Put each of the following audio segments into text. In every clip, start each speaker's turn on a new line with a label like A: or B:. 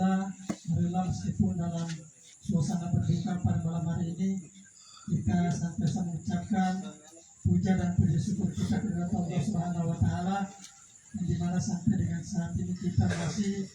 A: Alhamdulillah, marilah meskipun dalam suasana berduka pada malam hari ini, kita senantiasa mengucapkan puja dan puji syukur kita kepada Allah Subhanahu wa Ta'ala, yang dimana sampai dengan saat ini kita masih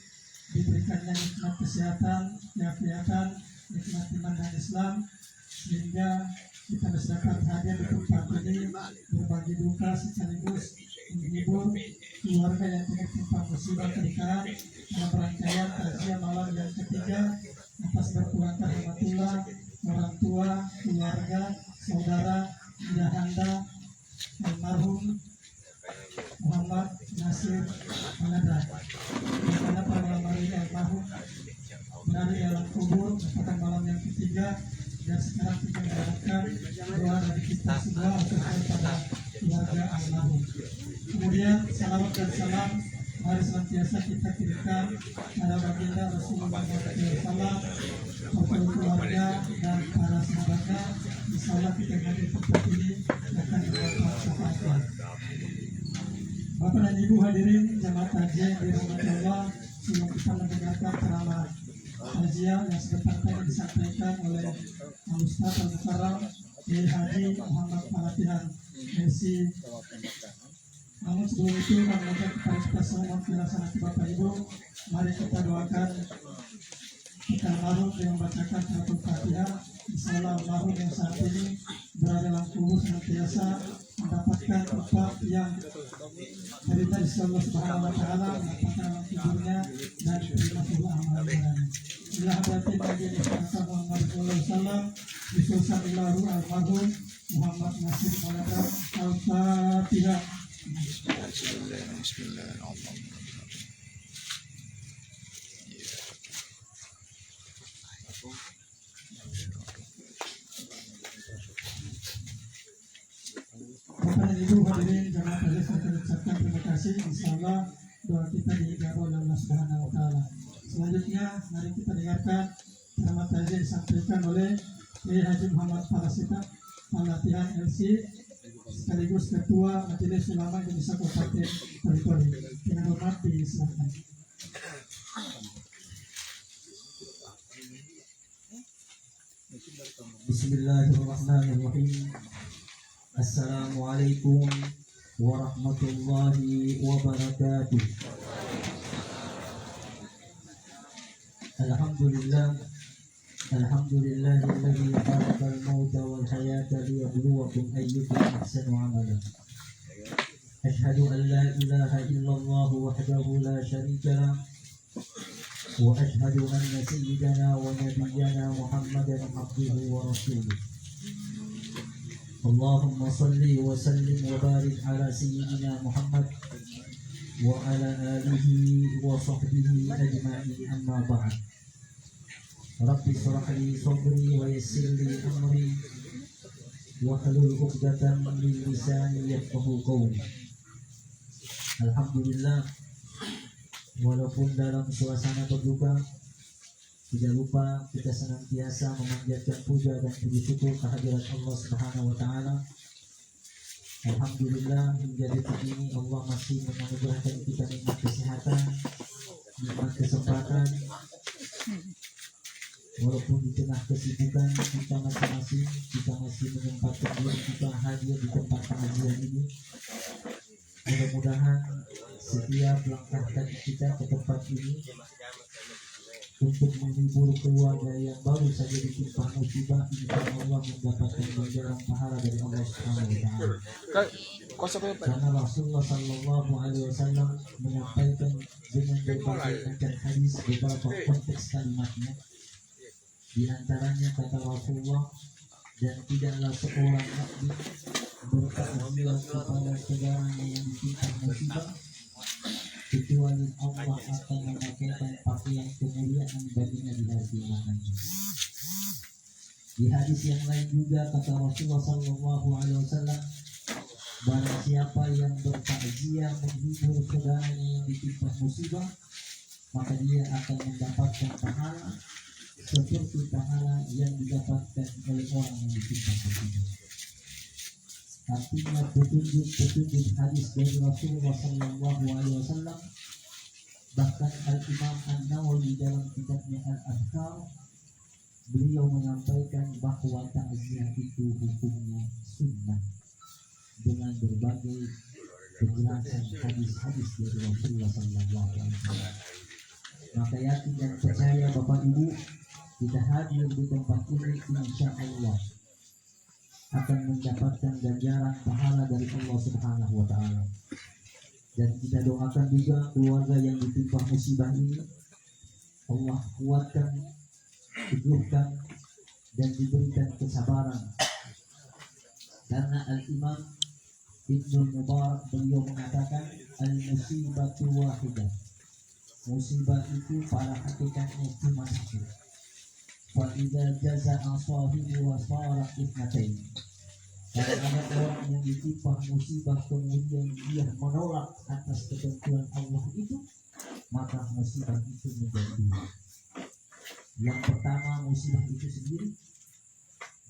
A: diberikannya nikmat kesehatan, keafiatan, nikmat iman dan Islam, sehingga kita bisa dapat hadir di tempat ini berbagi duka sekaligus menghibur keluarga yang tertimpa musibah pernikahan dalam rangkaian takziah malam yang ketiga atas berpulangnya rahmatullah orang tua, keluarga, saudara, ayahanda almarhum Muhammad Nasir Manada, di mana pada malam hari ini almarhum berada dalam kubur pada malam yang ketiga, dan sekarang kita mengharapkan doa dari kita semua untuk kepada keluarga almarhum. Kemudian salawat dan salam mari senantiasa kita kirimkan pada baginda Rasulullah SAW, keluarga dan para sahabatnya. Insyaallah kita dari tempat ini akan mendapat syafaat. Bapak dan Ibu hadirin jamaah takziah yang dirahmati Allah, sebelum kita mendengarkan ceramah takziah yang sebentar tadi disampaikan oleh Ustaz Al-Mukarram Kiai Haji Muhammad Al-Fatihah MC. Namun sebelum itu, kami mengajak kepada kita semua dilaksanakan Bapak Ibu, mari kita doakan kita almarhum dengan membacakan suratul Fatihah. Insyaallah almarhum yang saat ini berada dalam kubur senantiasa mendapatkan tempat yang dari Allah Subhanahu wa Ta'ala, mendapatkan alam kuburnya dan diterima semua amalan. Bila hadatin Nabi Muhammad SAW disusulkanillahu almarhum Muhammad Nasir Manada. Al-Fatihah. Bismillahirrahmanirrahim. Bapak dan Ibu hadirin jamaah takziah, saya ucapkan terima kasih. Insyaallah doa kita diijabah oleh Allah Subhanahu wa Ta'ala. Selanjutnya mari kita dengarkan ceramah takziah disampaikan oleh Kiai Haji Muhammad Al-Fatihah LC sekaligus Ketua Majelis Ulama Indonesia Kabupaten Parepare. Dengan hormat disilakan.
B: Bismillahirrahmanirrahim. Assalamualaikum warahmatullahi wabarakatuh. Alhamdulillahilladzi khalaqal mauta wal hayata liyabluwakum ayyukum ahsanu amala. Asyhadu an la ilaha illallah wahdahu la syarika lah wa asyhadu anna sayyidana wa nabiyyana Muhammadan abduhu wa rasuluh. Allahumma salli wa sallim wa barik ala sayyidina Muhammad wa ala alihi wa sahbihi ajma'in, amma ba'd. Rabbi shrah li sadri wa yassir li amri wa hlul 'uqdatam min lisani yafqahu qawli. Alhamdulillah, walaupun dalam suasana berduka, tidak lupa kita senantiasa memanjatkan puja dan puji syukur kehadirat Allah Subhanahu wa Ta'ala. Alhamdulillah, hingga detik ini Allah masih menganugerahkan kita nikmat kesehatan, nikmat kesempatan. Walaupun di tengah kesibukan kita masing-masing, kita masih menyempatkan diri kita hadir di tempat pengajian ini. Mudah-mudahan setiap langkah kaki kita ke tempat ini untuk menghibur keluarga yang baru saja ditimpa musibah, insya Allah mendapatkan ganjaran pahala dari Allah Subhanahu wa Ta'ala. Karena Rasulullah Sallallahu Alaihi Wasallam menyampaikan dengan berbagai macam hadis beberapa konteks kalimatnya. Di antaranya kata Rasulullah, dan tidaklah seorang mukmin bertakziah kepada saudaranya yang ditimpa musibah kecuali Allah akan memakaikan pakaian kemuliaan baginya di hari kiamat. Di hadis yang lain juga kata Rasulullah Sallallahu Alaihi Wasallam, barang siapa yang bertakziah menghibur saudaranya yang ditimpa musibah, maka dia akan mendapatkan pahala seperti pahala yang didapatkan oleh orang yang ditimpa musibah. Artinya petunjuk hadis dari Rasulullah Sallallahu Alaihi Wasallam Bahkan Al-Imam An-Nawawi dalam kitabnya Al-Azkar, beliau menyampaikan bahwa takziah itu hukumnya sunnah dengan berbagai penjelasan hadis-hadis dari Rasulullah SAW. Maka yakin dan percaya Bapak Ibu, kita hadir di tempat ini insya Allah akan mendapatkan ganjaran pahala dari Allah Subhanahu wa Ta'ala. Dan kita doakan juga keluarga yang ditimpa musibah ini, Allah kuatkan, teguhkan, dan diberikan kesabaran. Karena Al-Imam Ibnu Mubarak beliau mengatakan, al-musibatu wahidah, musibah itu pada hakikatnya cuma satu. Fa idza jaza'a sahibu wa sara itnatain. Kalau ada orang yang ditimpa musibah kemudian dia menolak atas ketentuan Allah itu, maka musibah itu menjadi dua. Yang pertama musibah itu sendiri,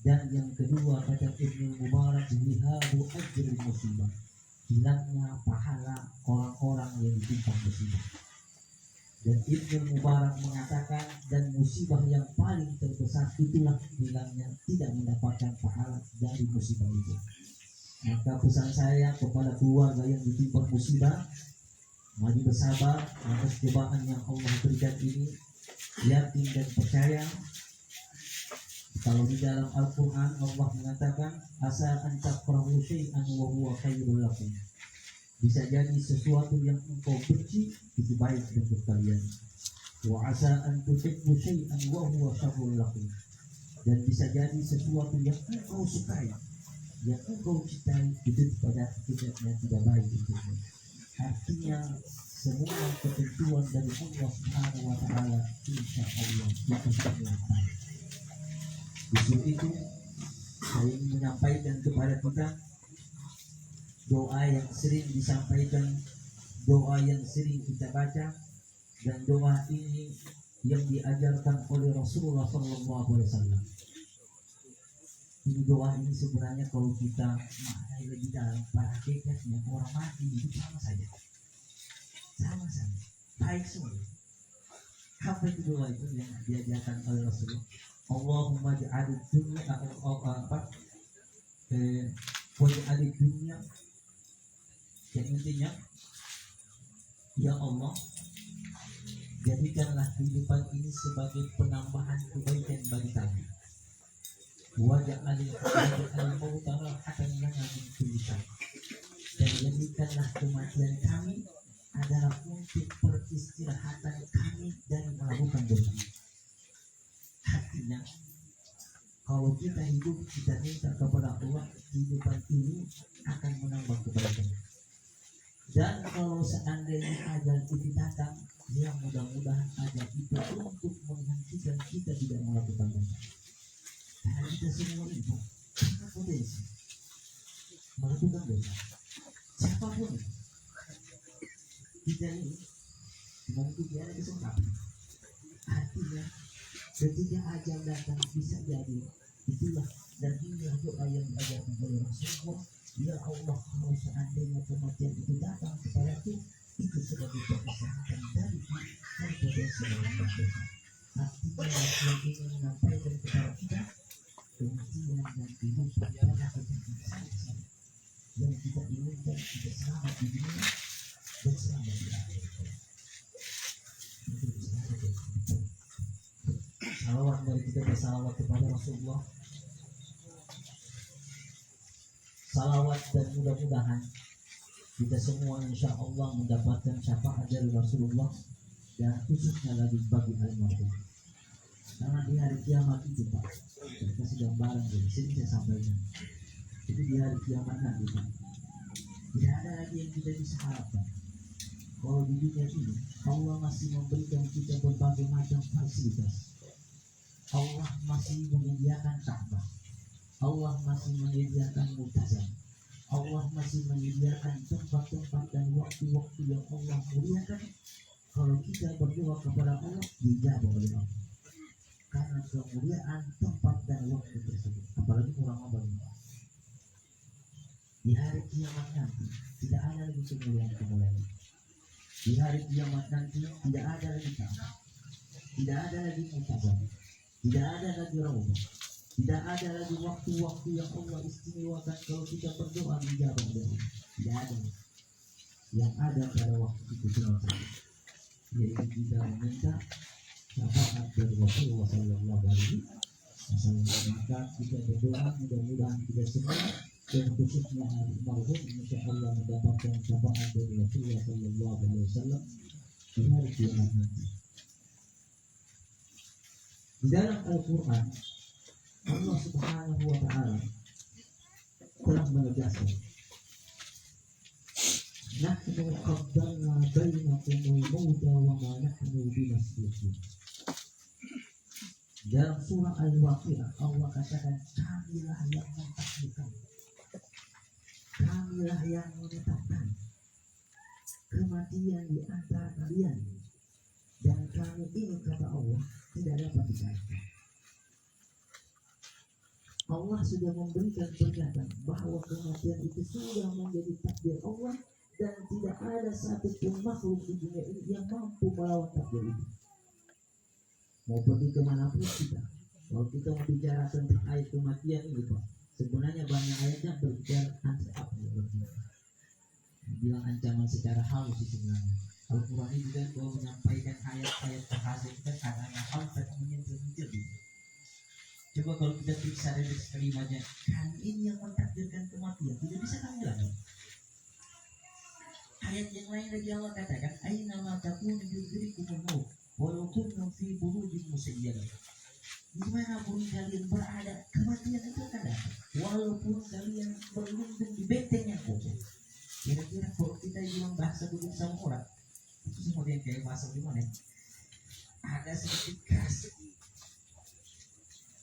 B: dan yang kedua kata Ibnu Mubarak, lihabu ajri musibah, hilangnya pahala orang-orang yang ditimpa musibah. Dan Ibnu Mubarak mengatakan, dan musibah yang paling terbesar itulah hilangnya tidak mendapatkan pahala dari musibah itu. Maka pesan saya kepada keluarga yang ditimpa musibah, mari bersabar atas cobaan yang Allah berikan ini. Yakin dan percaya, kalau di dalam Al-Quran Allah mengatakan, asa an takrahu syai'an wa huwa khairul lakum. Bisa jadi sesuatu yang engkau benci itu baik untuk kalian. Wa asa an tuhibbu syai'an wa huwa syarrul lakum. Dan bisa jadi sesuatu yang engkau sukai, yang engkau cintai itu pada hakikatnya tidak baik untukmu. Artinya semua ketentuan dari Allah Subhanahu wa Ta'ala insya Allah itu semua baik. Justru itu saya ingin menyampaikan kepada kita doa yang sering disampaikan, doa yang sering kita baca, dan doa ini yang diajarkan oleh Rasulullah SAW. Ini doa ini sebenarnya kalau kita maknai lebih dalam, pada hakikatnya orang mati itu sama saja, baik semua. Apa itu doa itu yang diajarkan oleh Rasulullah? Allahumma ja'alid dunya waj'alid dunya, yang intinya, ya Allah, jadikanlah kehidupan ini sebagai penambahan kebaikan bagi kami. Waj'alil mauta rahatan lana min kulli syarr, dan jadikanlah kematian kami adalah untuk peristirahatan kami dari melakukan dosa. Artinya, kalau kita hidup, kita minta kepada Allah, kehidupan ini akan menambah kebaikan. Dan kalau seandainya ajal itu datang, ya mudah-mudahan ajal itu untuk menghentikan kita tidak melakukan dosa. Karena kita semua itu punya potensi melakukan dosa. Siapapun itu, kita ini mungkin dia ada kesempatan. Artinya ketika ajal datang bisa jadi itulah, dan inilah doa yang diajarkan oleh Rasulullah. Ya Allah, kalau seandainya kematian itu datang kepadaku, itu sebagai perpisahan dari potensi dalam dosa. Artinya yang ingin menyampaikan kepada kita, kematian dan kehidupan adalah kejadian saja yang kita inginkan kita selamat di dunia dan selamat di akhirat. Salawat dari kita bersalawat kepada Rasulullah. Salawat dan mudah-mudahan kita semua insya Allah mendapatkan syafaat dari Rasulullah, dan khususnya lagi bagi almarhum. Karena di hari kiamat itu Pak, kita kasih gambaran dari sini saya sampaikan. Itu di hari kiamat nanti Pak, tidak ada lagi yang kita bisa harapkan. Kalau di dunia ini Allah masih memberikan kita berbagai macam fasilitas. Allah masih menyediakan Ka'bah, Allah masih menyediakan Mu'tazam, Allah masih menyediakan tempat-tempat dan waktu-waktu yang Allah muliakan. Kalau kita berdoa kepada Allah, dijawab oleh Allah. Karena kemuliaan tempat dan waktu tersebut, apalagi orang-orang di hari kiamat nanti tidak ada lagi kemuliaan-kemuliaan. Di hari kiamat nanti tidak ada lagi kamar, tidak ada lagi mutabak, tidak ada lagi rawat, tidak ada lagi waktu-waktu yang Allah istimewakan kalau kita berdoa dijawab doa. Tidak ada. Yang ada pada waktu itu cuma satu, yaitu kita meminta syafaat dari Rasulullah Sallallahu Alaihi Wasallam. Maka kita berdoa mudah-mudahan kita semua dan khususnya almarhum insya Allah mendapatkan syafaat dari Rasulullah Sallallahu Alaihi Wasallam di hari kiamat nanti. Di dalam Al-Quran Allah Subhanahu Wa Taala telah menegaskan, nahnu qaddalna bainakumul mauta wa ma nahnu bimasbuqin. Dalam surah Al-Waqiah Allah katakan, kamilah yang mentakdirkan, kamilah yang menetapkan kematian di antara kalian, dan kami ini kata Allah tidak dapat dikaitkan. Allah sudah memberikan pernyataan bahwa kematian itu sudah menjadi takdir Allah, dan tidak ada satupun makhluk di dunia ini yang mampu melawan takdir itu. Mau pergi kemanapun kita, kalau kita mau bicara tentang ayat kematian ini Pak, sebenarnya banyak ayatnya berbicara tentang apa yang berbicara. Bilang ancaman secara halus sebenarnya. Al-Quran ini juga kalau menyampaikan ayat-ayat terhasil kita karena halus dan menyentuh. Coba kalau kita periksa dari kelimanya, kami ini yang mentakdirkan kematian, tidak bisa kami lakukan. Ayat yang lain lagi Allah katakan, aina ma takunu yudrikumun maut walau kuntum fi burujin musayyadah. Dimanapun kalian berada, kematian itu akan datang, walaupun kalian berlindung di benteng yang kokoh. Kira-kira kalau kita bilang bahasa dulu sama orang, itu semua dia kayak bahasa gimana? Ada sedikit keras.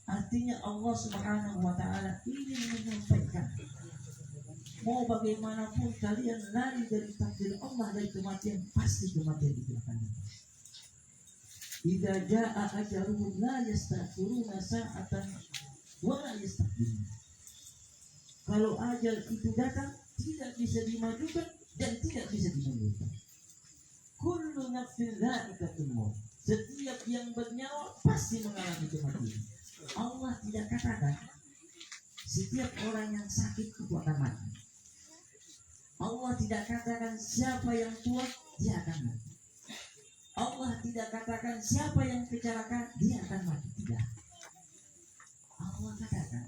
B: Artinya Allah Subhanahu Wa Taala ingin menyampaikan, mau bagaimanapun kalian lari dari takdir Allah, dari kematian, pasti kematian itu akan datang. Idza jaa ajaluhum la yastaghfiruna sa'atan wa la yastaqdimun. Kalau ajal itu datang, tidak bisa dimajukan dan tidak bisa dimundurkan. Kullu nafsin dha'iqatul maut. Setiap yang bernyawa pasti mengalami kematian. Allah tidak katakan setiap orang yang sakit itu akan mati. Allah tidak katakan siapa yang tua dia akan mati. Allah tidak katakan siapa yang kecelakaan dia akan mati. Tidak. Allah katakan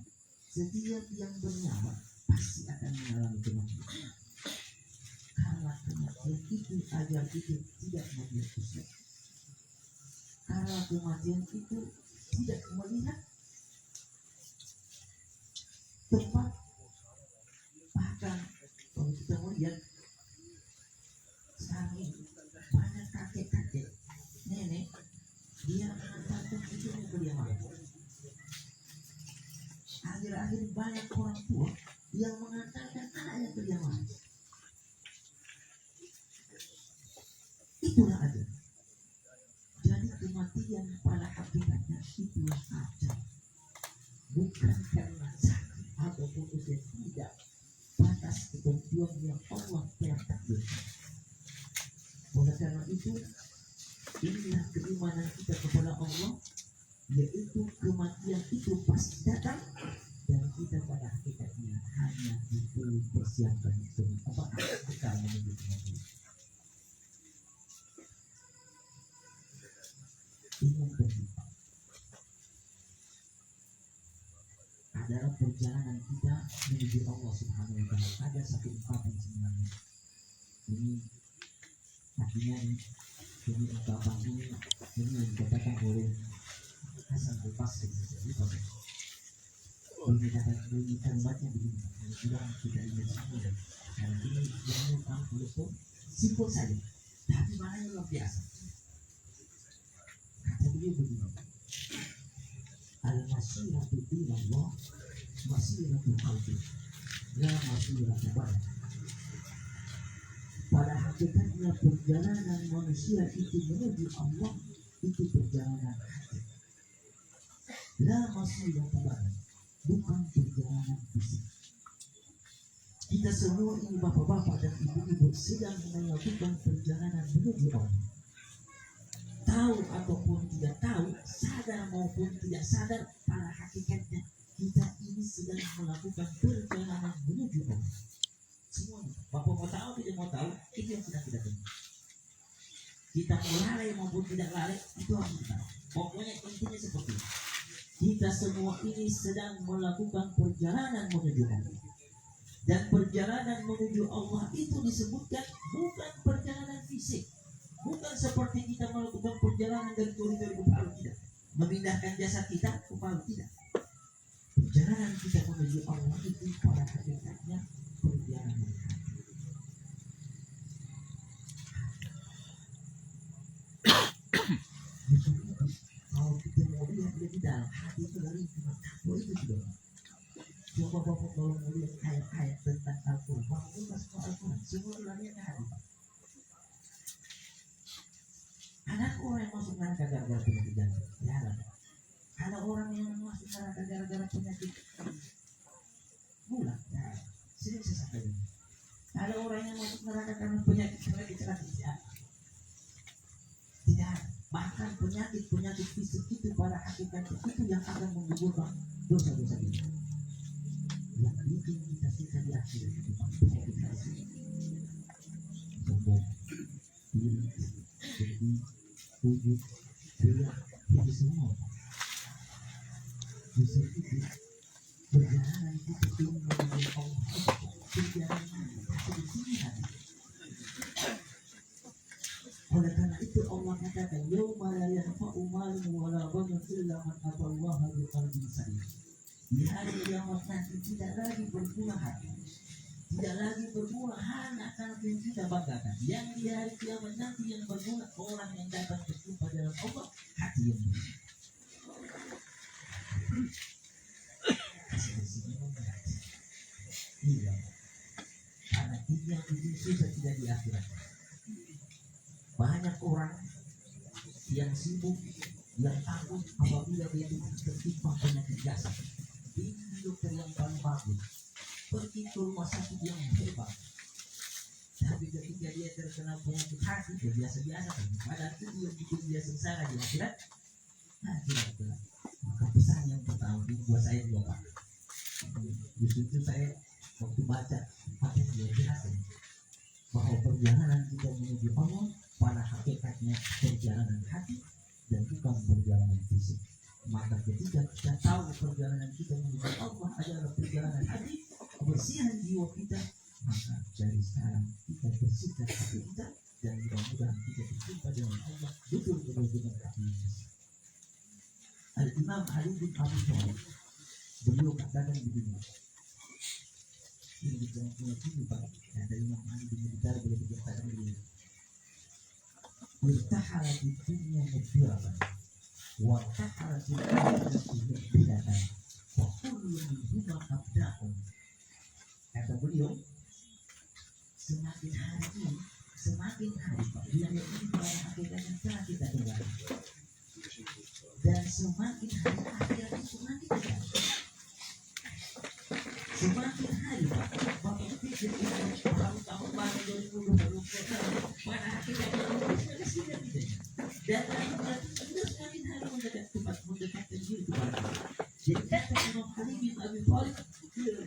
B: setiap yang bernyawa pasti akan mengalami kematian. Karena kematian itu ajar itu tidak melihat usia. Karena kematian itu tidak melihat tempat. Bahkan kalau kita melihat sekarang ini banyak kakek-kakek, nenek, dia mengantarkan cucunya ke dia mati. Akhir-akhir banyak orang tua yang mengantarkan anaknya ke dia mati. Itulah aja. Jadi kematian pada hakikatnya itulah aja. Bukan karena sakit ataupun usia, tidak. Batas ketentuan yang Allah telah takdirkan. Oleh karena itu, inilah keimanan kita kepada Allah, yaitu kematian itu pasti datang, dan kita pada hakikatnya hanya dipersiapkan untuk apa? Kita menuju kematian. Ini yang kedua adalah perjalanan kita menuju Allah Subhanahu Wa Taala. Ada satu ungkapan sebenarnya. Ini artinya ini ungkapan ini yang dikatakan oleh Hasan Al-Basri. Bunyi kalimatnya begini. Sudah kita ingat semua. Dan ini yang aku itu simpel saja, tapi maknanya luar biasa. Kata beliau begini, al-masiratu ila Allah masiratu qalbi la masiratu badan. Pada hakikatnya perjalanan manusia itu menuju Allah itu perjalanan hati, la masiratu badan, bukan perjalanan fisik. Kita semua ini bapak-bapak dan ibu-ibu sedang melakukan perjalanan menuju Allah. Tahu ataupun tidak tahu, sadar maupun tidak sadar, pada hakikatnya kita ini sedang melakukan perjalanan menuju Allah. Semuanya, bapak mau tahu tidak mau tahu, itu yang sedang kita temui. Kita mau lalai maupun tidak lalai, itu harus kita tahu. Pokoknya intinya seperti itu. Kita semua ini sedang melakukan perjalanan menuju Allah. Dan perjalanan menuju Allah itu disebutkan bukan perjalanan fisik. Bukan seperti kita melakukan perjalanan dari koridor ke Palu, tidak. Memindahkan jasad kita ke Palu, tidak. Perjalanan kita menuju Allah itu pada hakikatnya perjalanan hati. Kalau kita mau lihat lebih dalam, hati itu dari cuma takwa itu sudah. Coba bapak kalau mau lihat ayat-ayat tentang Al-Quran, bapak buka semua Al-Quran, semua ulangnya ke hati. Ada orang yang masuk neraka gara-gara penyakit jantung, ya ada. Ada orang yang masuk neraka gara-gara penyakit gula, ya. Sering saya sampaikan. Ada orang yang masuk neraka karena penyakit terakhir, ya. Tidak. Bahkan penyakit fisik itu pada hakikatnya itu yang akan menggugurkan dosa-dosa kita. Yang bikin kita susah di akhirat itu penyakit fisik. Sombong, iri, sedih, ujub, riya, itu semua. Justru itu perjalanan kita ini menuju Allah, perjalanan kita di sini hati. Oleh karena itu Allah katakan yauma la yanfa'u malun wala banun illa man atallaha biqalbin salim. Di hari kiamat nanti tidak lagi berguna hati, tidak lagi berguna anak-anak yang kita banggakan. Yang di hari kiamat nanti yang berguna orang yang dapat berjumpa dengan Allah, hati yang bersih. Iya, karena ini yang bikin susah tidak di akhirat. Banyak orang yang sibuk, yang takut apabila dia tertimpa penyakit jasad. Ini dokter yang paling bagus, pergi ke rumah sakit yang hebat. Tapi ketika dia terkena penyakit hati, dia biasa-biasa kan. Padahal itu yang bikin dia sengsara di akhirat. Nah, tidak. Maka pesan yang pertama buat saya juga Pak. Justru saya waktu baca apa yang dia jelaskan bahwa perjalanan kita menuju Allah pada hakikatnya perjalanan hati dan bukan perjalanan fisik. Maka ketika kita tahu perjalanan kita menuju Allah adalah perjalanan hati, kebersihan jiwa kita, maka dari sekarang kita bersihkan hati kita dan mudah-mudahan kita berjumpa dengan Allah betul-betul dengan hati yang bersih. Al-Imam Ali bin Abi Thalib beliau katakan begini. Ini kita punya sini Pak. Dari Imam Ali bin Abi Thalib beliau berkata begini. Irtahala di dunia mudbiratan wa tahala di dunia mudbiratan wa kullu minhuma abda'un. Kata beliau, semakin hari Pak, dunia ini pada hakikatnya telah kita dengar, dan semakin hari akhirat itu semakin dekat. Semakin hari Pak, Bapak pikir baru tahun baru 2020 pada hakikatnya sudah tidak tidak. Dan akhirat itu semakin hari mendekatkan diri kepada Allah. Jadi kata Imam Ali bin Abi Thalib,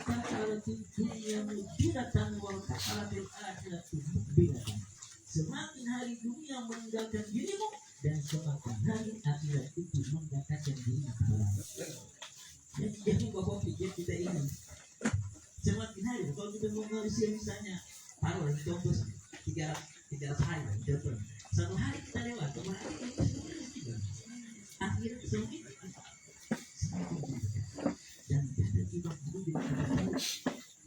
B: "Ta'alatul dunya mudbiratan wa ta'alatul akhiratu mukbilatan." Semakin hari dunia meninggalkan dirimu dan semakin hari akhirat itu mendekatkan dirimu kepada Allah. Jadi jangan Bapak pikir kita ini semakin hari, kalau kita mau ngisi misalnya taruh contoh 300 hari contoh, satu hari kita lewat, kemudian kita akhirnya semakin dan kita juga perlu dikatakan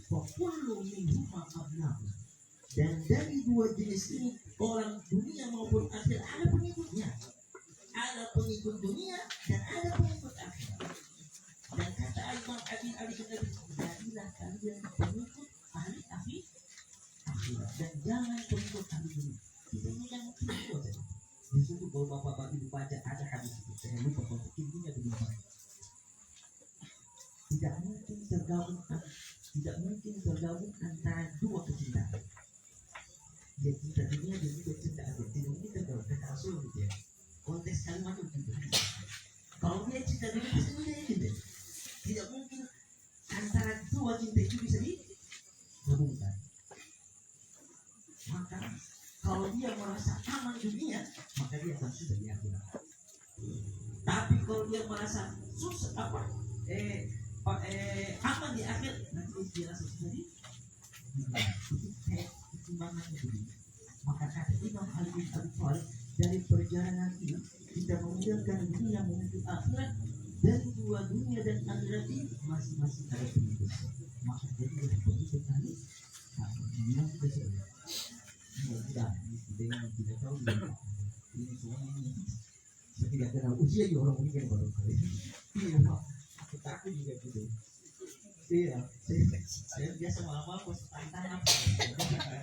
B: fakulu minhuma abnahu, dan dari dua jenis ini orang dunia maupun akhirat ada pengikutnya, ada pengikut dunia dan ada pengikut akhirat. Dan kata Imam Ali bin Abi Thalib, jadilah kalian pengikut ahli akhirat dan jangan pengikut ahli dunia. Kita ini yang pengikut saja. Disuruh kalau bapak-bapak ibu baca ada hadis itu, saya lupa kalau intinya begini. Tidak mungkin ini tergabung antara dua kecintaan. Dia cinta dunia dan juga cinta akhirat. Tidak mungkin tergabung kata Rasul gitu ya. Konteks kalimat itu gitu. Kalau dia cinta dunia pasti dia cinta. Tidak mungkin antara dua cinta itu bisa digabungkan. Maka kalau dia merasa aman dunia, maka dia akan susah di akhirat. Tapi kalau dia merasa susah aman di akhir, nanti dia rasa susah di itu kayak pertimbangannya dulu. Maka kata Imam Ali bin Abi Thalib, dari perjalanan ini kita meninggalkan dunia menuju akhirat, dan dua dunia dan akhirat ini masing-masing ada pengikut. Maka jadi pengikut tadi bilang kita sudah kita tidak tahu ini semuanya ini saya tidak kenal usia juga orang ini yang baru kali ini. Iya Pak, aku takut juga gitu. Iya, saya biasa malam-malam pas tantangan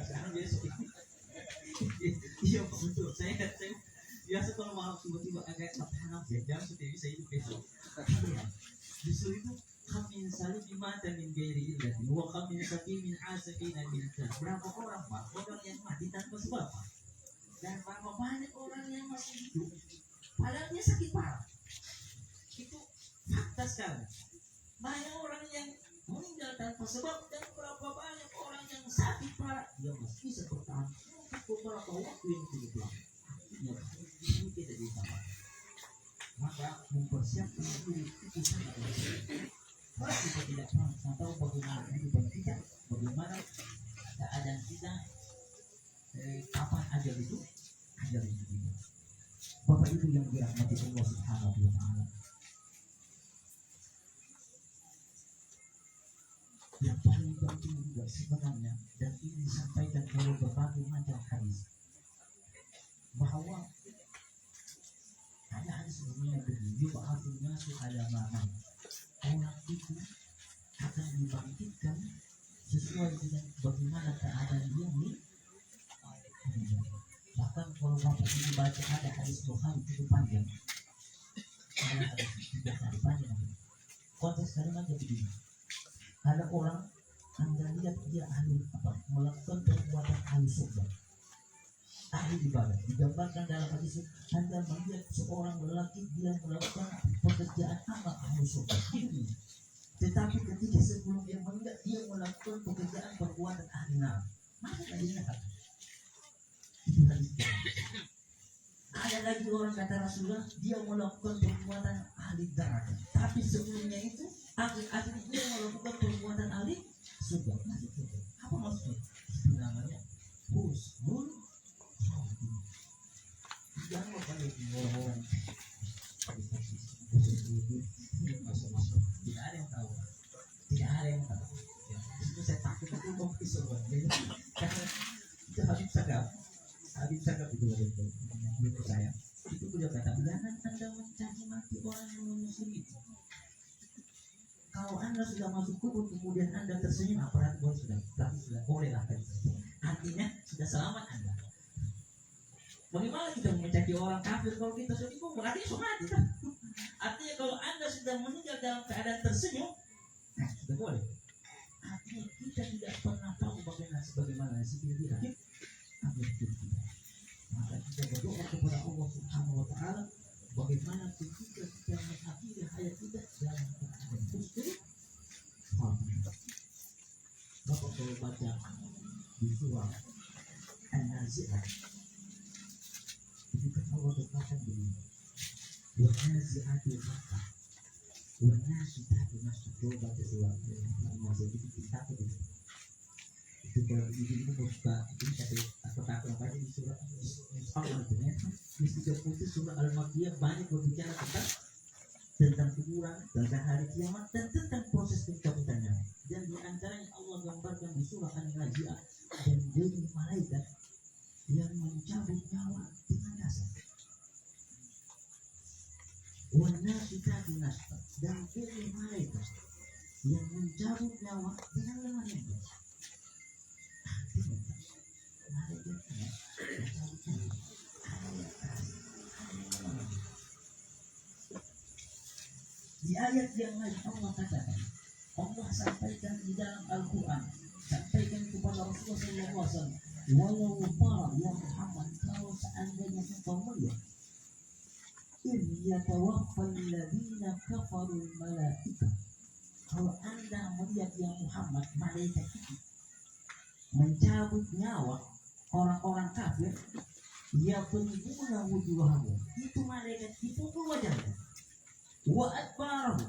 B: sekarang biasa. Iya Pak, betul. Saya biasa kalau malam tiba-tiba agak tantangan jam seperti bisa hidup besok. Iya, justru itu kami selalu di mata min gairi illah wa kami sakimin asakina min al. Berapa orang Pak, orang yang mati tanpa sebab, dan berapa banyak orang yang masih hidup padahal dia sakit parah. Itu fakta sekali. Banyak orang yang meninggal tanpa sebab, dan berapa banyak orang yang sakit parah dia masih bisa bertahan untuk beberapa waktu yang cukup lama. Ya, ini kita bisa. Maka mempersiapkan diri itu sangat penting. Kalau kita tidak tahu bagaimana kehidupan kita, bagaimana keadaan kita, kapan ajal itu tiba. Bapak Ibu yang dirahmati Allah Subhanahu wa Ta'ala, yang paling penting juga sebenarnya, dan ini disampaikan oleh berbagai macam hadis, bahwa ada hadis sebelumnya begini, yub'atsun nasu ala ma matu. Orang itu akan dibangkitkan sesuai dengan bagaimana keadaan dia nih. Bahkan kalau Bapak Ibu baca ada hadis Bukhari cukup panjang, ada hadis Bukhari panjang. Konteks kalimatnya begini: ada orang Anda lihat dia ahli melakukan perbuatan ahli surga, ahli ibadah. Digambarkan dalam hadis Anda melihat seorang lelaki dia melakukan pekerjaan amal ahli surga, tetapi ketika sebelum dia meninggal dia melakukan pekerjaan perbuatan ahli neraka. Maka dia neraka. Itu hadis. Ada lagi orang kata Rasulullah dia melakukan perbuatan ahli neraka, tapi sebelumnya itu akhir-akhir dia melakukan perbuatan ahli surga. Apa maksudnya? Itu namanya husnul. Jangan lupa orang-orang tidak ada yang tahu, Itu saya takut itu mau surga, karena itu Habib Sagaf itu menurut saya itu beliau kata, jangan Anda mencaci maki orang yang muslim itu. Kalau Anda sudah masuk kubur kemudian Anda tersenyum, aparat sudah boleh lah. Artinya sudah selamat Anda. Bagaimana kita mencaci orang kafir kalau kita sudah kubur? Artinya sudah mati. Artinya kalau Anda sudah meninggal dalam keadaan tersenyum, sudah boleh. Artinya kita tidak pernah tahu bagaimana nasib kita. Maka kita berdoa kepada Allah Subhanahu wa Ta'ala, bagaimana ketika kita mengakhiri hayat kita dalam keadaan husnul khatimah. Bapak kalau baca di surah An-Nazi'at, itu kan Allah berkata begini, "Wan-nazi'ati gharqa, wan-nashitati nashta." Coba baca surah An-Nazi'at itu kita itu kalau ini buka ini kata apa di surah Al-Makkiyah di 30 surah Al-Makkiyah banyak berbicara tentang kuburan, tentang hari kiamat, dan tentang proses pencabutannya. Dan di antaranya Allah gambarkan di surah An-Nazi'at dan demi malaikat yang mencabut nyawa dengan kasar. Wan-nashitati nashta, dan demi malaikat yang mencabut nyawa dengan lemah lembut. Di ayat yang lain Allah katakan, Allah sampaikan di dalam Al-Quran, sampaikan kepada Rasulullah SAW, walau tara ya Muhammad, kalau seandainya engkau melihat yatawaffal ladina kafarul malaika, kalau anda melihat ya Muhammad, malaikat itu mencabut nyawa orang-orang kafir, ya penibuna wujuhamu, itu malaikat dipukul wajahnya, wa adbarahu,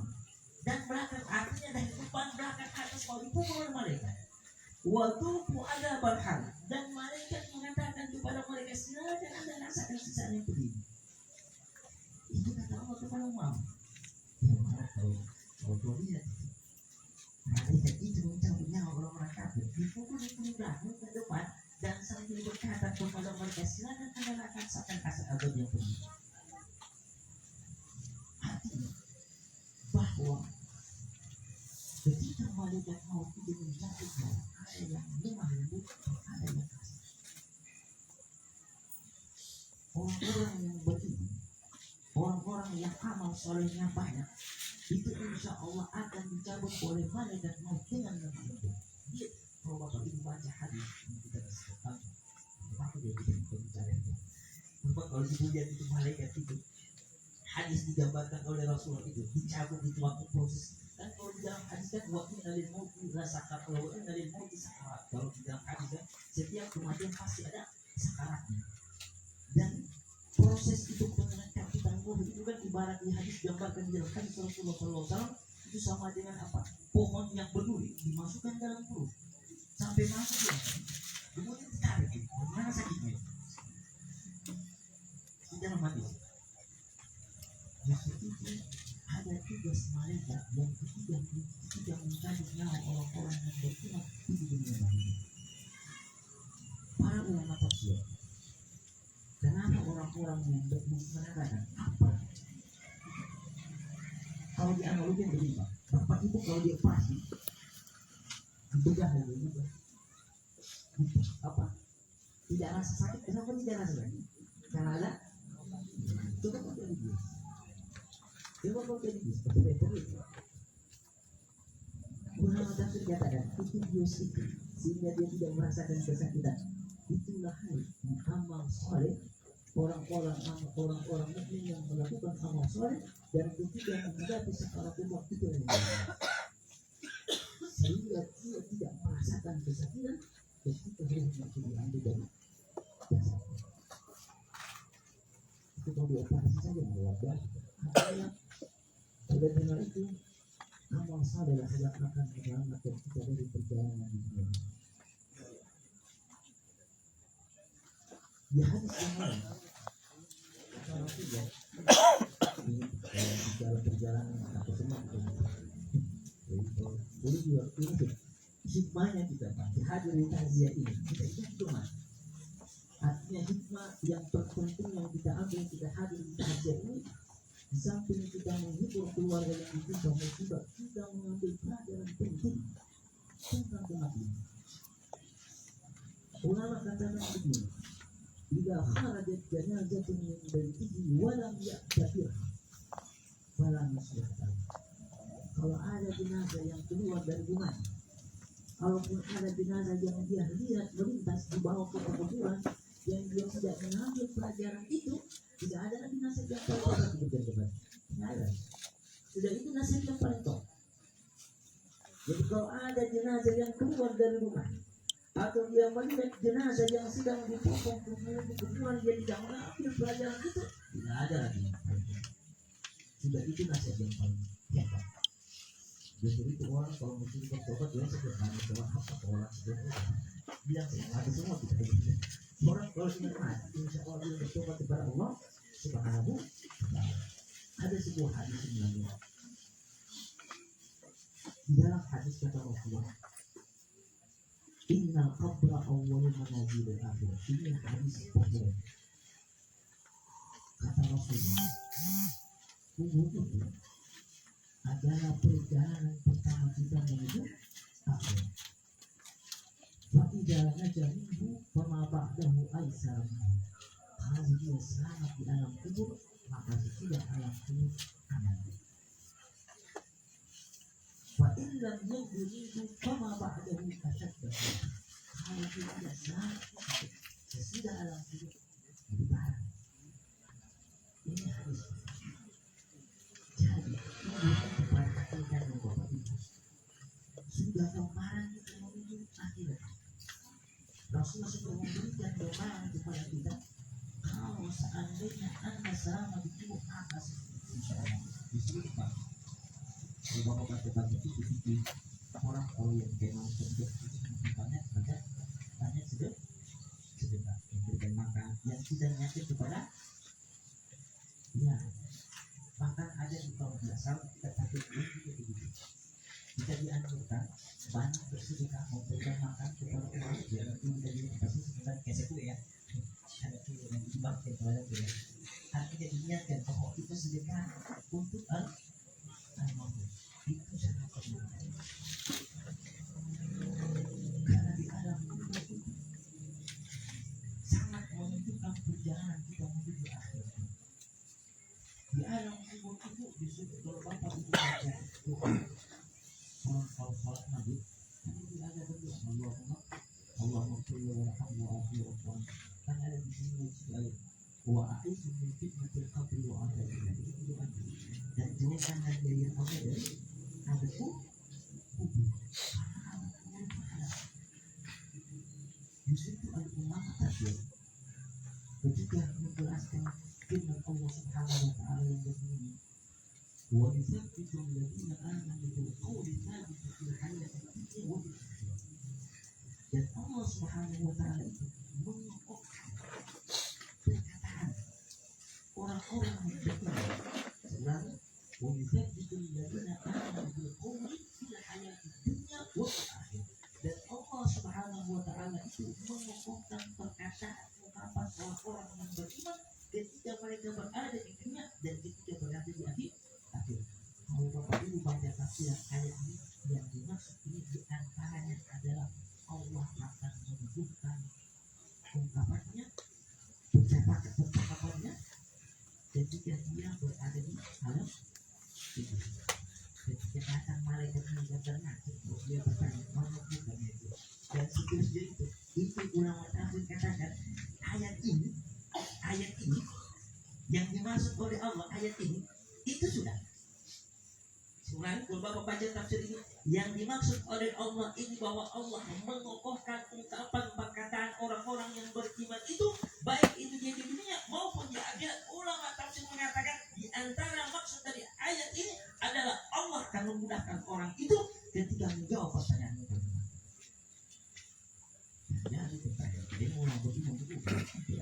B: dan belakang, artinya dari depan belakang atas mau dipukul oleh malaikat, wa tuqu ada barhal, dan malaikat mengatakan kepada mereka, silakan anda rasakan sisaan yang pedih. Itu kata Allah kepada Umar. Ya, kalau lihat malaikat itu mencabut nyawa orang-orang kafir, dipukul di belakang ke depan, dan sambil berkata kepada mereka, silakan anda rasakan azab yang pedih. Artinya bahwa ketika malaikat maut itu mencabut nyawa, ada yang lemah lembut, ada yang kasar. Orang-orang yang beriman, orang-orang yang amal solehnya banyak, itu insya Allah akan dicabut oleh malaikat maut dengan lemah lembut. Dia, kalau bapak ibu baca hadis yang kita disebutkan, apa dia bicara itu? Bapak kalau ibu lihat itu malaikat itu, hadis digambarkan oleh Rasulullah itu dicabut itu waktu proses. Dan kalau di dalam hadis kan waktu dari maut dirasakan, kalau dari maut sakarat. Kalau di dalam hadis kan setiap kematian pasti ada sakaratnya. Dan proses itu pengangkatan ruh itu kan ibarat di hadis gambarkan di dalam hadis Rasulullah SAW itu sama dengan apa? Pohon yang berduri dimasukkan dalam perut sampai masuk ya, kemudian ditarik. Mana sakitnya? Di dalam hadis. Justru itu ada tugas malaikat yang ketiga mencabut nyawa orang-orang yang beriman di dunia ini. Para ulama tafsir, kenapa orang-orang yang mengatakan apa? Kalau dianalogikan begini Pak, bapak ibu kalau dia operasi dibedah juga apa? Tidak rasa sakit, kenapa tidak rasa sakit? Karena ada coba kau jadi dia. Coba kau jadi dia seperti veterin. Ulama tafsir katakan itu bios itu sehingga dia tidak merasakan kesakitan. Itulah amal soleh orang-orang mukmin yang melakukan amal soleh dan ketika menghadapi sakarat maut itu sehingga dia tidak merasakan kesakitan ketika ruhnya itu diambil dari jasad. Itu kalau dioperasi saja mewabah. Artinya oleh karena itu amal soleh adalah akan menyelamatkan kita dari perjalanan di dunia. Di hadis yang lain, kalau tidak di dalam perjalanan atau senang, jadi juga itu hikmahnya kita Pak, hadir di takziah ini kita ingat cuma artinya hikmah yang terpenting yang kita ambil kita hadir di takziah ini, di samping kita menghibur keluarga yang ditimpa musibah, kita mengambil pelajaran penting tentang kematian. Ulama katakan begini, jika kharajat janazatun min baitihi wa lam ya'tabirha fala muslihat. Kalau ada jenazah yang keluar dari rumahnya, kalaupun ada jenazah yang dia lihat melintas di bawah ke kuburan yang dia tidak mengambil pelajaran itu, tidak ada lagi nasihat yang paling top di depan. Tidak ada. Sudah itu nasihat yang paling top. Jadi kalau ada jenazah yang keluar dari rumah atau dia melihat jenazah yang sedang dipotong kuburan, dia tidak mengambil pelajaran itu, tidak ada lagi yang paling top. Sudah itu nasihat yang paling hebat. Justru itu orang kalau mesti bertobat dia sederhana sama apa orang sederhana bilang saya mati semua kita begitu. Orang kalau sudah mati insya Allah dia bertobat kepada Allah Subhanahu wa ta'ala. Ada sebuah hadis yang di dalam hadis kata Rasulullah, Innal qabra awwal manazilil akhir. Ini hadis populer. Kata Rasulullah, kubur itu adalah perjalanan pertama kita menuju akhir. Fa'idha najahihu fama ba'dahu aisar. Kalau dia selamat di alam kubur, maka sudah alam kubur aman. Fa'illam yudhurihu fama ba'dahu asyadda. tapi tidak sakit sesudah alam hidup lebih parah. Ini hadis. Jadi kepada hakikat dan bapak ibu sudah kemarin kita menuju akhirat. Rasulullah sudah memberikan doa kepada kita. Kalau seandainya anda selama di tubuh atas, insya Allah disuruh Pak. Kalau bapak baca itu di orang kalau yang memang sedekah banyak sedekah yang berikan makan yang tidak nyakit kepada ya makan ada di tahun biasa kita takut begitu kita dianjurkan banyak bersedekah memberikan makan kepada orang yang itu kita jadi pasti sebentar keseku ya ada itu yang dibakti kepada dia artinya diniatkan bahwa itu sedekah untuk al-mampu itu sangat penting karena di alam itu sangat menentukan perjalanan kita menuju akhirat. Di alam kubur itu disuruh kalau bapak itu baca doa orang kalau salat nabi kan itu ada berdoa Allahumma salli wa rahmu wa afiyah kan ada di sini ayat wa a'udzu min fitnatil qabri wa adzabil qabr dan jauhkan dari yang apa dari ada kubur justru itu al-umam tafsir ketika menjelaskan firman Allah Subhanahu wa taala yang berbunyi wa yuthabbitu alladziina aamanu bil qawli thabit fil hayati dunya wa fil akhirah dan Allah Subhanahu wa taala itu mengokohkan perkataan orang-orang yang beriman selalu wa yuthabbitu alladziina aamanu bil qawli fil hayati dunya wa fil akhirah dan Allah Subhanahu wa taala itu mengokohkan perkataan ungkapan orang-orang yang beriman ketika mereka berada di dunia dan ketika berada di akhir. Kalau Bapak Ibu baca tafsir ayat ini yang dimaksud ini diantaranya adalah Allah akan menyebutkan ungkapannya, percakapannya ketika dia berada di alam itu. Ketika datang malaikat yang ternakut, dia bertanya mana bukan itu dan seterusnya itu ulama tafsir katakan ayat ini yang dimaksud oleh Allah ayat ini itu sudah sebenarnya kalau Bapak baca tafsir ini yang dimaksud oleh Allah ini bahwa Allah mengokohkan ungkapan perkataan orang-orang yang beriman itu baik itu di dunia maupun di akhirat. Ulama tafsir mengatakan di antara maksud dari ayat ini adalah Allah akan memudahkan orang itu ketika menjawab pertanyaan mereka. Jadi pertanyaan dia mulai beriman itu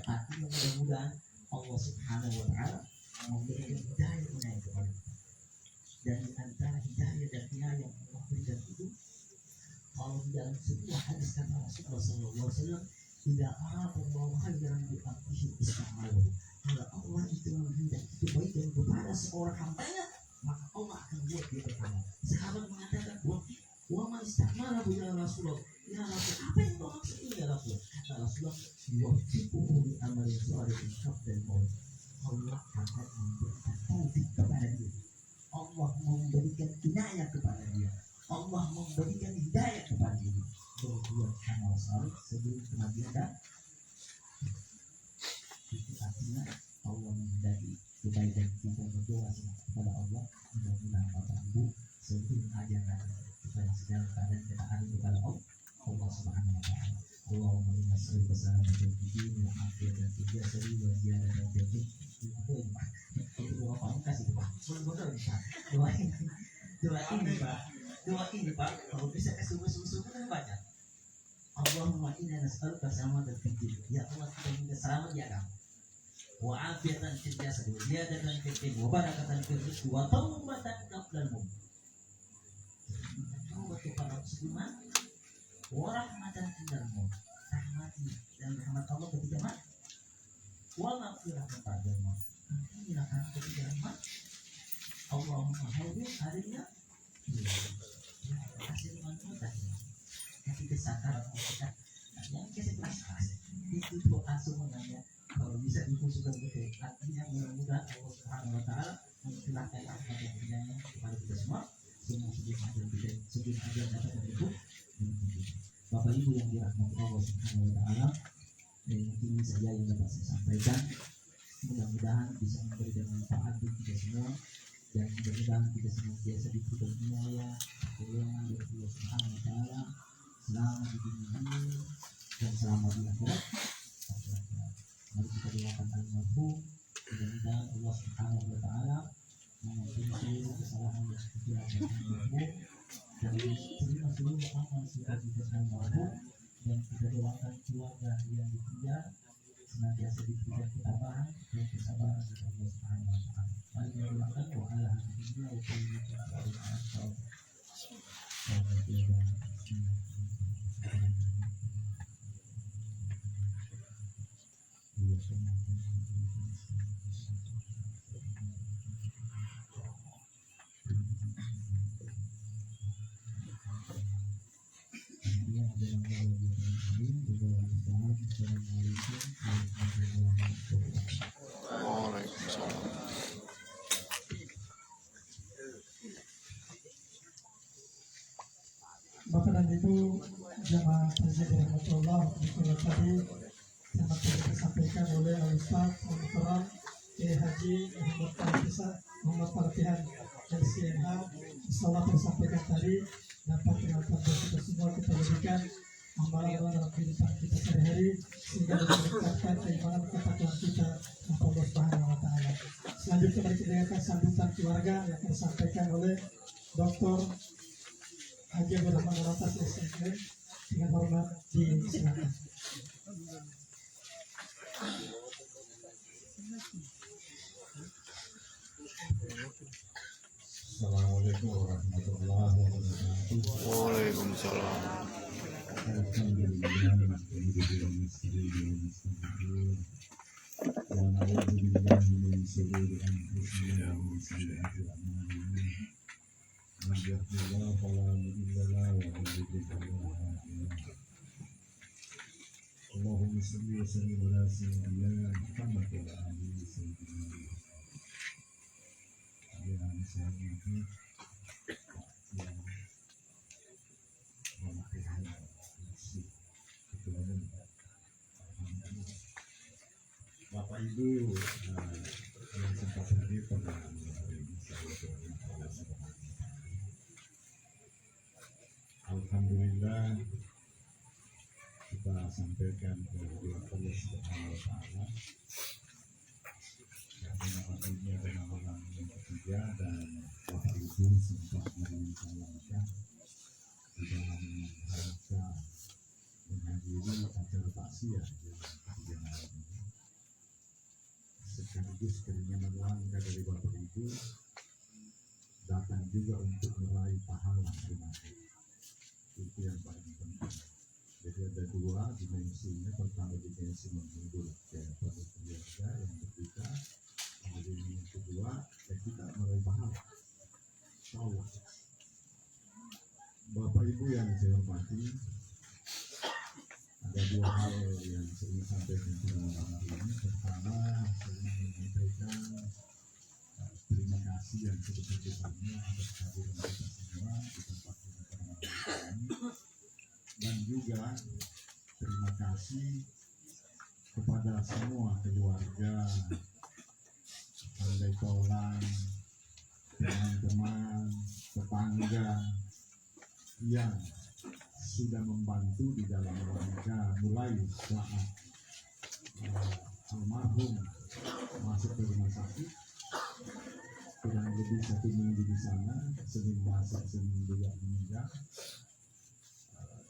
B: artinya mudah-mudahan Allah Subhanahu wa taala memberikan hidayah kepada kita. Dan di antara hidayah dan hidayah yang Allah berikan itu kalau dalam sebuah hadis kata Rasulullah SAW tidak ada pembawa khairan di akhir Islam. Kalau Allah itu menghendaki kebaikan kepada seorang hambanya maka Allah akan buat dia bertanya. Sahabat mengatakan wa man istamala ya Rasulullah ya Rasul apa yang kau maksud ini ya Rasul kata Rasulullah yuwaffiquhu li amali shalihin qabla al-maut Allah akan memberikan taufik kepada dia Allah memberikan inayah kepada dia Allah memberikan hidayah kepada dia berbuat amal saleh sebelum kematian dan itu artinya Allah menghendaki kebaikan kita berdoa kepada Allah mudah-mudahan Bapak Ibu sebelum ajaran supaya segala keadaan kita ada kepada Allah Subhanahu wa taala. Allahumma inna nas'aluka salamatan fid din wa afiyatan fid jasadi wa ziyadatan fil rizq. Itu Pak. Itu doa pamungkas itu Pak. Benar bisa. Doa ini Pak. Kalau bisa kasih susu kan banyak. Allahumma inna nas'aluka salamatan fid din. Ya Allah kita minta selamat di agama. Wa afiyatan fid jasadi wa ziyadatan fil rizq wa barakatan fil rizq wa taubatan qabla al-maut. Taubat kepada sebelum warahmatan indamu rahmati dan rahmat Allah ketika mati wa maghfiratan ba'da maut inilah kan ketika mati Allahumma hadir harinya hasil manusia tapi kesadaran kita yang kesekelas itu doa semuanya kalau bisa dikhususkan betul artinya mudah-mudahan Allah Subhanahu wa taala mempersilahkan rahmat dan hidayahnya kepada kita semua sebelum ajar dapat berikut Bapak Ibu yang dirahmati rahmat Allah Subhanahu wa taala. Ini saja yang dapat saya sampaikan. Mudah-mudahan bisa memberikan manfaat bagi kita semua, dan mudah-mudahan kita senantiasa diberikan hidayah, pertolongan dari Allah Subhanahu wa taala selama di dunia ini dan selama di akhirat. Mari kita doakan almarhum, mudah-mudahan Allah Subhanahu wa taala mengampuni seluruh kesalahan yang sudah almarhum dan terima seluruh amal sudah diberikan almarhum, dan kita doakan keluarga yang ditinggal senantiasa diberikan ketabahan dan kesabaran dari Allah Subhanahu wa taala. Mari kita doakan wa ala hadhihi wa
A: Bapak dan Ibu jamaah Presiden Rahmatullah tadi yang disampaikan oleh Al-Ustaz Al-Mukarram Haji Muhammad Fatihan LCNH. Insyaallah tersampaikan tadi dapat dilakukan kita semua, kita berikan amalan dalam kehidupan kita sehari-hari sehingga meningkatkan keimanan ketakwaan kita kepada Allah Subhanahu wa taala. Selanjutnya mari kita dengarkan sambutan keluarga yang disampaikan oleh Dr. Haji Abdul Rahman Al-Atas SMN dengan hormat disilakan.
C: Assalamualaikum warahmatullahi wabarakatuh.
D: Waalaikumsalam.
C: Allahumma salli wa sallim ala sayyidina Muhammad wa ala alihi sayyidina Bapak Ibu yang sempat hadir pada hari ini, alhamdulillah kita sampaikan kehadiran Allah Subhanahu wa taala. Ini adalah orang yang ketiga, dan Bapak Ibu sempat menyampaikan di dalam rangka menghadiri acara takziah yang ketiga malam ini, sekaligus keringanan langkah dari Bapak Ibu datang juga untuk meraih pahala terima kasih. Itu yang paling penting. Jadi ada dua dimensinya. Pertama dimensi menghibur kepada keluarga yang berduka, kemudian yang kedua kita meraih pahala. Insyaallah. Bapak Ibu yang saya hormati, ada dua hal yang saya ingin sampaikan pada malam hari ini. Pertama, saya ingin menyampaikan terima kasih yang sebesar-besarnya atas kehadiran kita semua di tempat kita pada malam hari ini, dan juga terima kasih kepada semua keluarga, andai taulan, teman-teman, tetangga yang sudah membantu di dalam rangka mulai saat almarhum masuk ke rumah sakit, kurang lebih 1 minggu di sana, Senin masuk, Senin juga meninggal,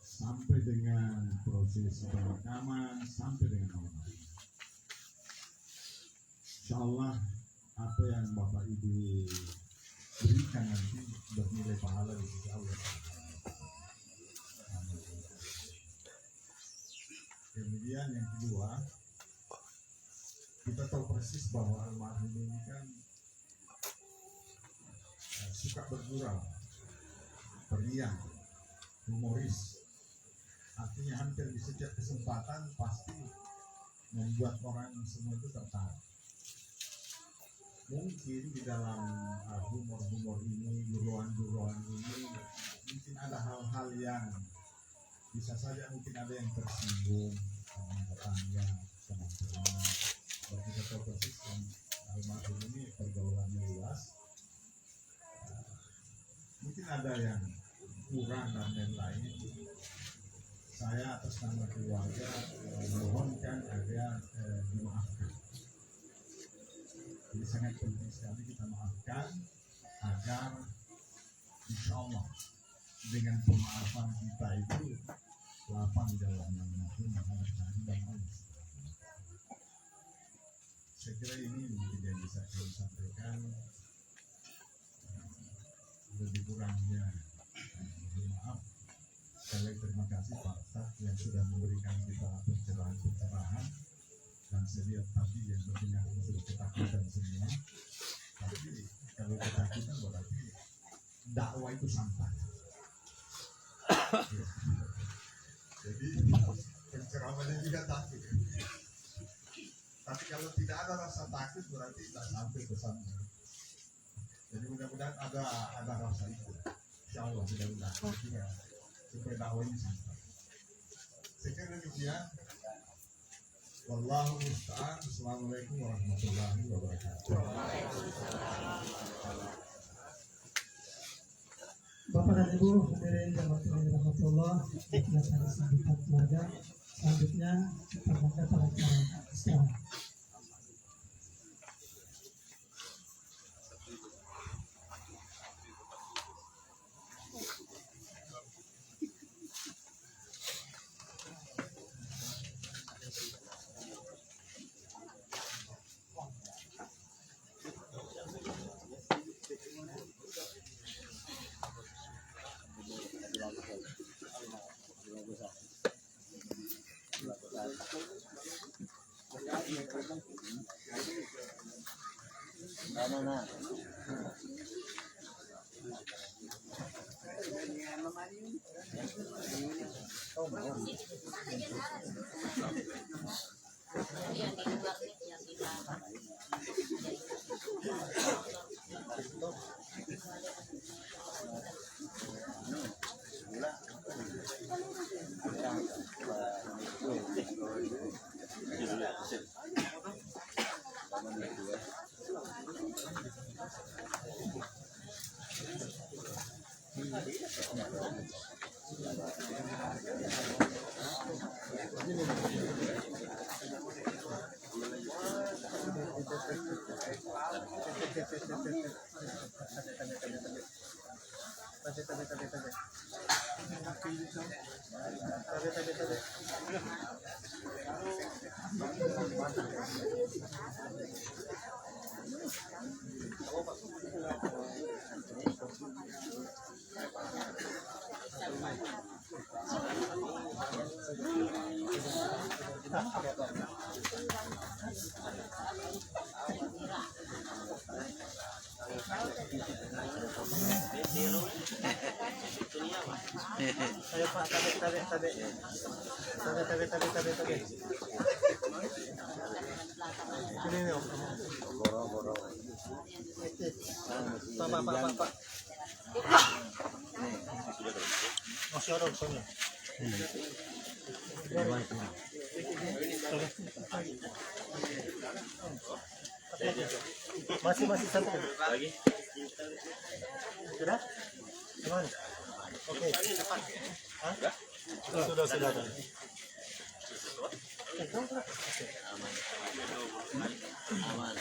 C: sampai dengan proses pemakaman, sampai dengan malam hari ini. Insyaallah apa yang Bapak Ibu berikan nanti bernilai pahala di sisi Allah. Kemudian yang kedua, kita tahu persis bahwa almarhum ini kan suka bergurau, periang, humoris. Artinya hampir di setiap kesempatan pasti membuat orang semua itu tertarik. Mungkin di dalam humor-humor ini, guruan-guruan ini, mungkin ada hal-hal yang bisa saja mungkin ada yang tersinggung sama tetangga, teman-teman. Dan kita tahu persis kan almarhum ini pergaulannya luas. Mungkin ada yang kurang dan lain-lain. Saya atas nama keluarga mohonkan agar dimaafkan. Jadi sangat penting sekali kita maafkan agar insya Allah dengan pemaafan kita itu lapang dalam mengampuni dan Allah. Saya kira ini mungkin yang bisa saya sampaikan. Lebih kurangnya mohon maaf. Sekali terima kasih Pak Ustaz yang sudah memberikan kita pencerahan dan saya lihat tadi yang berdengar sudah ketakutan semua. Tapi kalau ketakutan berarti dakwah itu santai. Jadi penceramahnya juga takut. Tapi kalau tidak ada rasa takut berarti tidak sampai pesannya. Jadi mudah-mudahan ada rasa itu. Insya Allah mudah-mudahan supaya dakwah ini santai. Saya kira demikian. Wallahu musta'an. Assalamualaikum warahmatullahi wabarakatuh.
A: Bapak dan Ibu hadirin yang rahmatullah, kita sambutan keluarga. Selanjutnya kita mendapat acara istirahat.
D: Ayo Pak, tarik. Ini nih Om. Boro. Pak. Masih ada soalnya. Masih satu lagi. Sudah? Gimana? Oke. Hah? Sudah. Aman.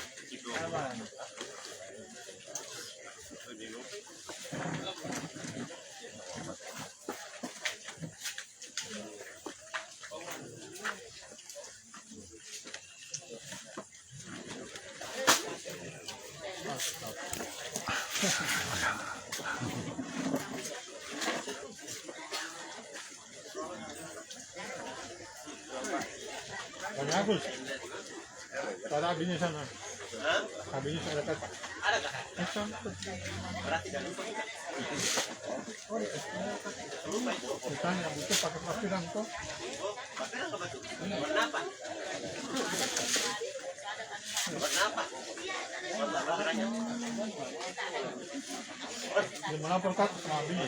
D: Bagus. Ada abinya sana. Abinya sana dekat. Ada kah? Berarti dan ditanya butuh pakai pakiran tuh. Pakiran apa tuh? Warna apa? Gimana perkat sama abinya?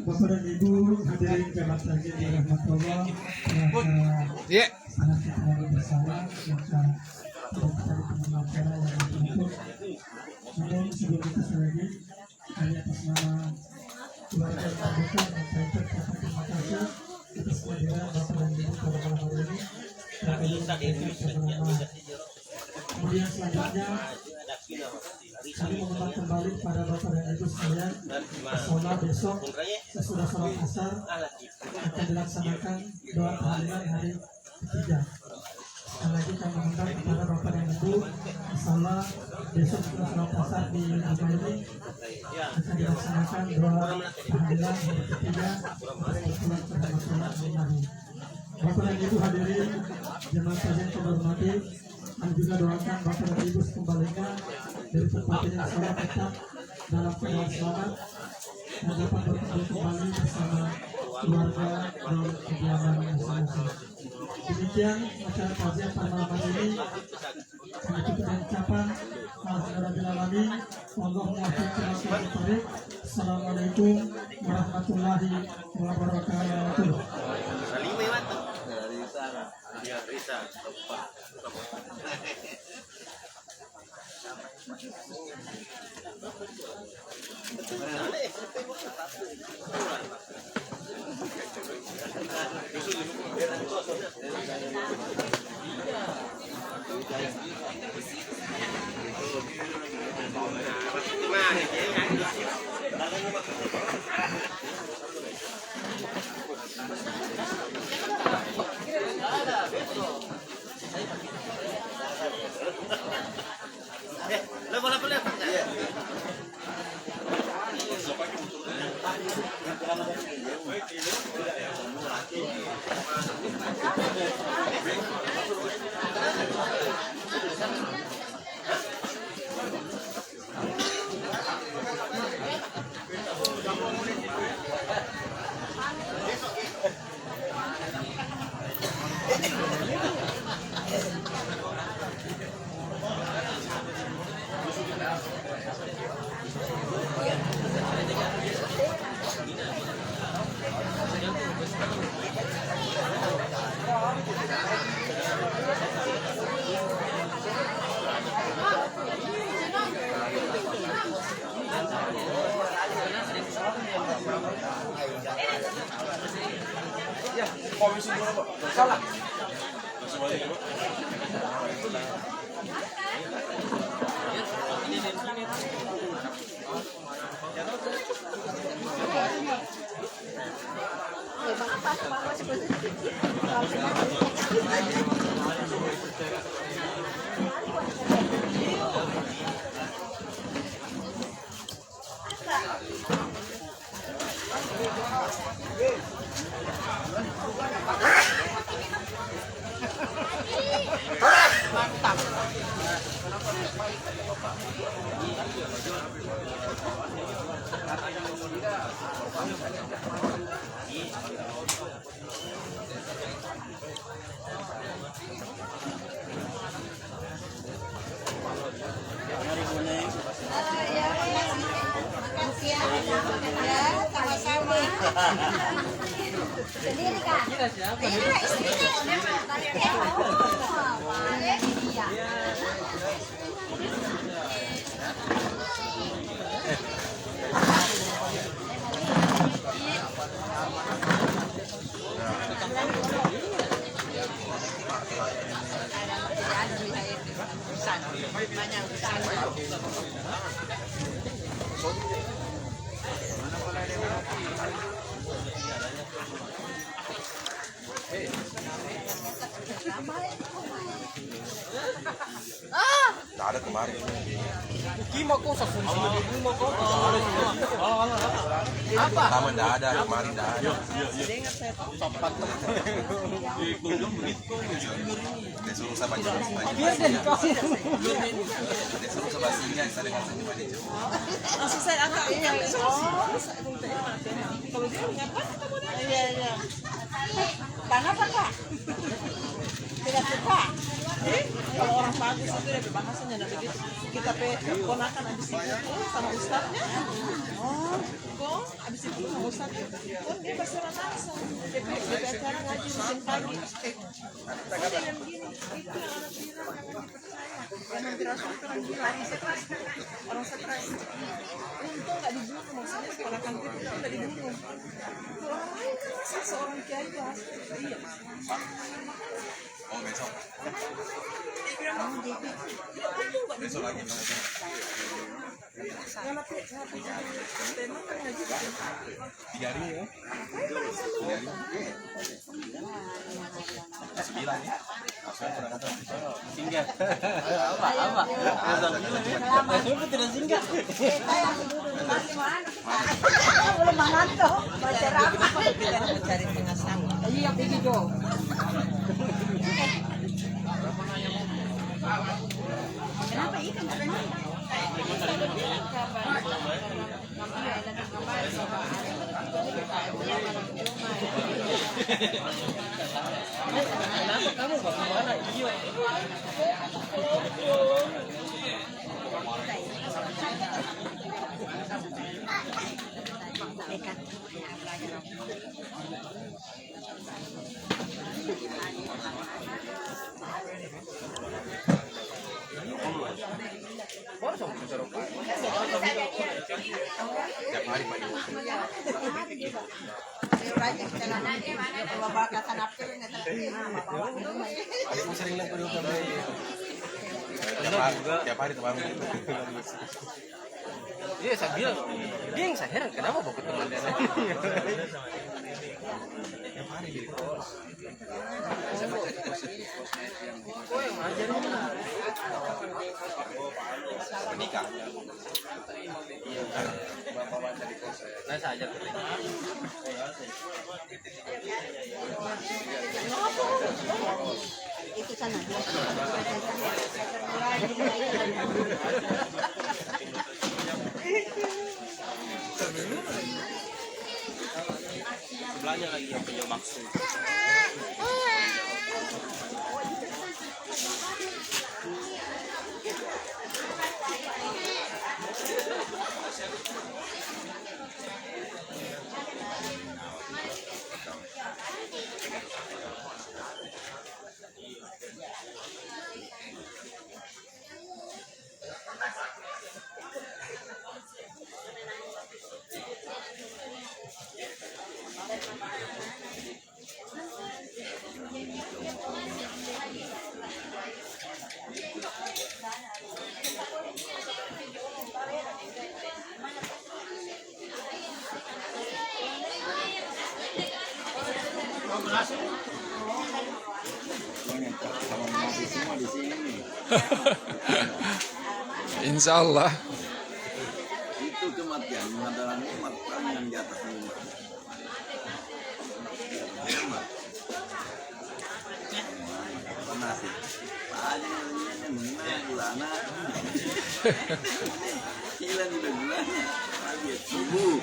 A: Bapak dan Ibu hadirin jamaah taklim yang rahmatullah, sangat kita bersama maka dari teman acara yang ditutup. Namun sebelum kita selesai, kami atas nama keluarga Pak dan Prefek dapat terima kasih atas kehadiran Bapak dan Ibu pada malam hari ini. Kemudian selanjutnya kami mengulang kembali pada Bapak dan Ibu sekalian, sholat besok sesudah sholat asar akan dilaksanakan doa tahlilan hari ketiga. Sekali lagi kami mengundang kepada Bapak dan Ibu, sholat besok sesudah sholat asar di rumah ini akan dilaksanakan doa tahlilan hari ketiga setelah sholat asar. Bapak dan Ibu hadirin jemaah sekalian yang hormati, kami juga doakan Bapak dan Ibu sekembalinya dari tempat ini sholat tetap dalam keadaan selamat dan dapat berkumpul kembali bersama keluarga dan kediaman masing-masing. Demikian acara kajian pada malam hari ini. Kami tutup dengan ucapan Alhamdulillahirrahmanirrahim. Assalamualaikum warahmatullahi wabarakatuh.
E: Lo bola Sendiri kak? Iya, istrinya. Iya.
F: Nggak ada kemarin. Pertama nggak ada, kemarin nggak ada. Dia suruh sama Dia suruh sama singa, saya dengan senyum aja.
G: Langsung saya angkat. Kalau dia ngapa? Iya.
E: Kenapa kak? Tidak suka?
G: Kalau orang bagus itu dari bahasanya dan begitu kita ponakan abis itu sama ustadznya. Kok abis itu sama ustadznya kan dia berserah langsung DP acara ngaji musim pagi. Dia bilang gini, itu yang orang bilang jangan dipercaya, yang dirasa orang gila, orang stres. Untung nggak dibunuh, maksudnya ponakan itu nggak dibunuh. Orang lain kan masa seorang kiai bahas, iya.
F: Oh besok. Besok lagi mana?
G: Memang kan ngaji
F: 3 hari ya? 3 hari. 9 ya? Saya pernah kata singgah. Apa? Saya tidak singgah.
E: Kita yang duduk di mana kita? Belum mengantuk. Baca rapat.
G: kita mencari pengasahan.
E: Iya begitu. Kenapa ikan kemana?
G: Kenapa kamu gak kemana? Iya.
F: Tiap hari Pak. Adikmu sering lagu dulu kan? Tiap hari teman.
H: Iya, saya bilang, geng, saya heran kenapa bawa teman dia.
F: Tiap hari di kos.
H: Kok yang ngajarin?
F: Menikah.
H: Iya, bapak baca di kos. Nah, saya ajar tadi.
E: Itu sana.
H: Sebelahnya lagi yang punya maksud.
F: Insya Allah.
H: Itu kematian adalah nikmat yang di atas nikmat. Nasi. Ada yang gulana. Hilang udah gulanya. Lagi subuh.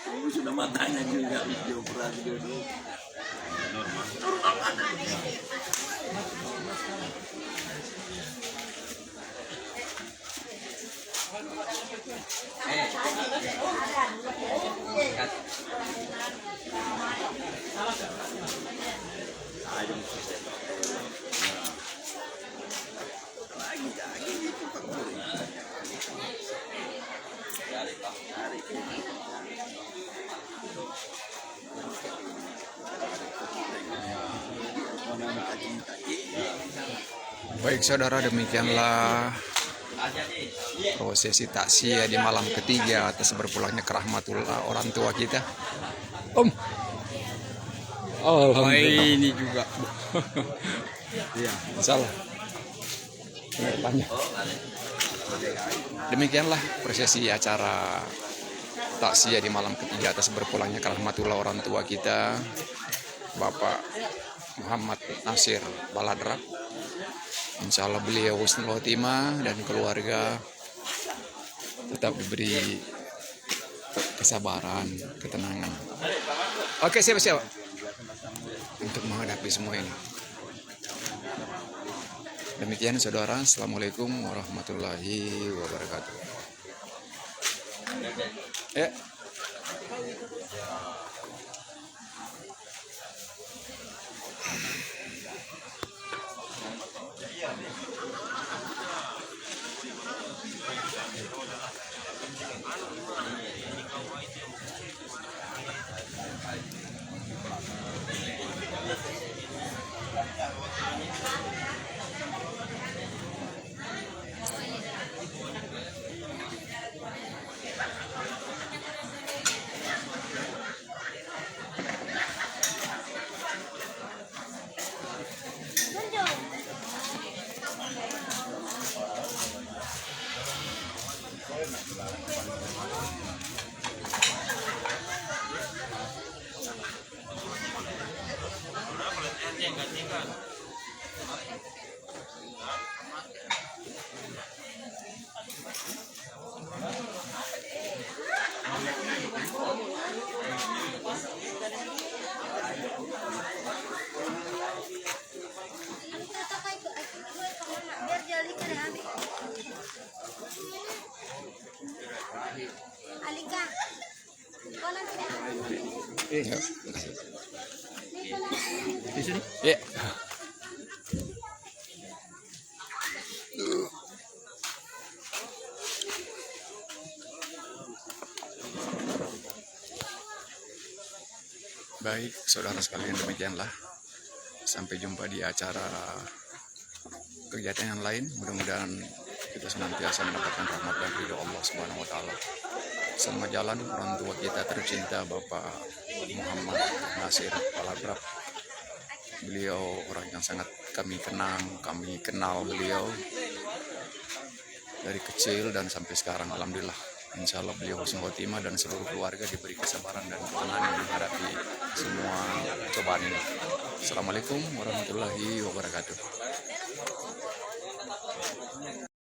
H: Subuh sudah matanya juga habis dioperasi dulu. Normal.
F: Baik saudara, demikianlah prosesi takziah di malam ketiga atas berpulangnya ke rahmatullah orang tua kita. Alhamdulillah.
H: Ini juga.
F: Iya, salah. Demikianlah prosesi acara takziah di malam ketiga atas berpulangnya ke rahmatullah orang tua kita, Bapak Muhammad Nasir Baladrap. Insya Allah beliau husnul khotimah dan keluarga tetap diberi kesabaran, ketenangan. Oke, siap-siap untuk menghadapi semua ini. Demikian saudara, assalamualaikum warahmatullahi wabarakatuh. Ya.
E: Alika.
F: Ya. Di sini? Ya. Baik, saudara sekalian, demikianlah. Sampai jumpa di acara kegiatan yang lain. Mudah-mudahan kita senantiasa mendapatkan rahmat dan ridho Allah Subhanahu wa taala. Selamat jalan orang tua kita tercinta Bapak Muhammad Nasir Baladrap. Beliau orang yang sangat kami kenal beliau dari kecil dan sampai sekarang. Alhamdulillah, insya Allah beliau husnul khotimah dan seluruh keluarga diberi kesabaran dan ketenangan menghadapi semua cobaan ini. Assalamualaikum warahmatullahi wabarakatuh.